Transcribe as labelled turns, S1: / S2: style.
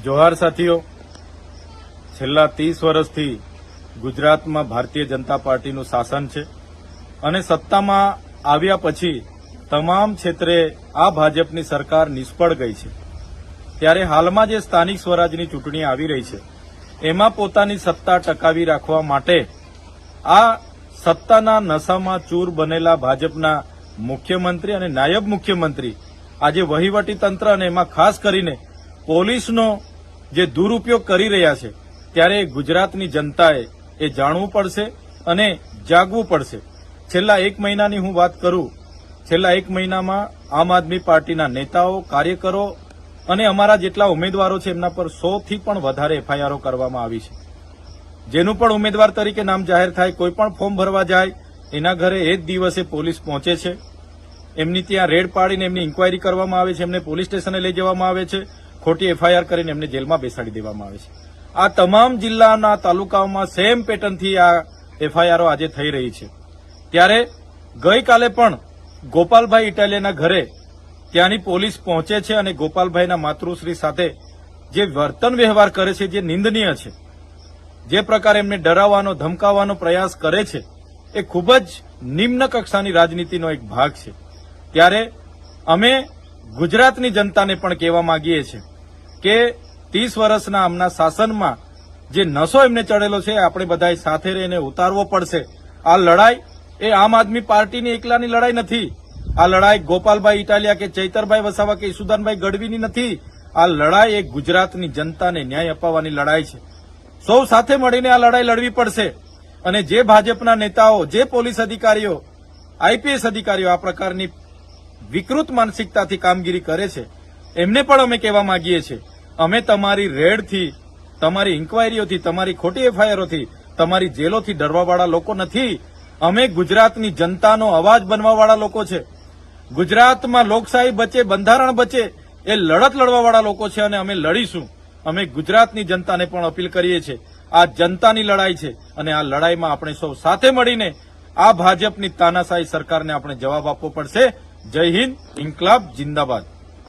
S1: જોહાર સાથીઓ, છેલ્લા 30 વર્ષથી ગુજરાતમાં ભારતીય જનતા પાર્ટીનું શાસન છે અને સત્તામાં આવ્યા પછી તમામ ક્ષેત્રે આ ભાજપની સરકાર નિષ્ફળ ગઈ છે. ત્યારે હાલમાં જે સ્થાનિક સ્વરાજની ચૂંટણી આવી રહી છે એમાં પોતાની સત્તા ટકાવી રાખવા માટે આ સત્તાના નશામાં ચૂર બનેલા ભાજપના મુખ્યમંત્રી અને નાયબ મુખ્યમંત્રી આજે વહીવટી તંત્ર અને એમાં ખાસ કરીને પોલીસનો જે દુરુપયોગ કરી રહ્યા છે, ત્યારે ગુજરાતની જનતાએ એ જાણવું પડશે અને જાગવું પડશે. છેલ્લા 1 મહિનાની હું વાત કરું, છેલ્લા 1 મહિનામાં આમ આદમી પાર્ટીના નેતાઓ, કાર્યકરો અને અમારા જેટલા ઉમેદવારો છે એમના પર 100થી પણ વધારે એફઆઈઆરો કરવામાં આવી છે. જેનું પણ ઉમેદવાર તરીકે નામ જાહેર થાય, કોઈ પણ ફોર્મ ભરવા જાય એના ઘરે એ જ દિવસે પોલીસ પહોંચે છે. એમની ત્યાં રેડ પાડીને એમની ઇન્કવાયરી કરવામાં આવે છે, એમને પોલીસ સ્ટેશને લઈ જવામાં આવે છે, ખોટી એફઆઈઆર કરીને એમને જેલમાં બેસાડી દેવામાં આવે છે. આ તમામ જિલ્લાના તાલુકાઓમાં સેમ પેટર્નથી આ એફઆઈઆરો આજે થઈ રહી છે. ત્યારે ગઈકાલે પણ ગોપાલભાઈ ઇટાલિયાના ઘરે ત્યાંની પોલીસ પહોંચે છે અને ગોપાલભાઈના માતૃશ્રી સાથે જે વર્તન વ્યવહાર કરે છે, જે નિંદનીય છે, જે પ્રકારે એમને ડરાવવાનો ધમકાવવાનો પ્રયાસ કરે છે, એ ખૂબ જ નિમ્ન કક્ષાની રાજનીતિનો એક ભાગ છે. ત્યારે અમે ગુજરાતની જનતાને પણ કહેવા માંગીએ છીએ કે 30 વર્ષના આમના શાસનમાં જે નશો એમને ચડેલો છે આપણે બધાએ સાથે રહીને ઉતારવો પડશે. આ લડાઈ એ આમ આદમી પાર્ટીની એકલાની લડાઈ નથી. આ લડાઈ ગોપાલભાઈ ઇટાલિયા કે ચૈતરભાઈ વસાવા કે ઈસુદાનભાઈ ગઢવીની નથી. આ લડાઈ એ ગુજરાતની જનતાને ન્યાય અપાવવાની લડાઈ છે. સૌ સાથે મળીને આ લડાઈ લડવી પડશે. અને જે ભાજપના નેતાઓ, જે પોલીસ અધિકારીઓ, આઈપીએસ અધિકારીઓ આ પ્રકારની વિકૃત માનસિકતાથી કામગીરી કરે છે એમને પણ અમે કહેવા માંગીએ છીએ, અમે તમારી રેડથી, તમારી ઇન્કવાયરીઓથી, તમારી ખોટી એફઆઈઆરોથી, તમારી જેલોથી ડરવાવાળા લોકો નથી. અમે ગુજરાતની જનતાનો અવાજ બનવાવાળા લોકો છે. ગુજરાતમાં લોકશાહી બચે, બંધારણ બચે એ લડત લડવાવાળા લોકો છે અને અમે લડીશું. અમે ગુજરાતની જનતાને પણ અપીલ કરીએ છીએ, આ જનતાની લડાઈ છે અને આ લડાઈમાં આપણે સૌ સાથે મળીને આ ભાજપની તાનાશાહી સરકારને આપણે જવાબ આપવો પડશે. જય હિન્દ, ઇન્કલાબ જિંદાબાદ.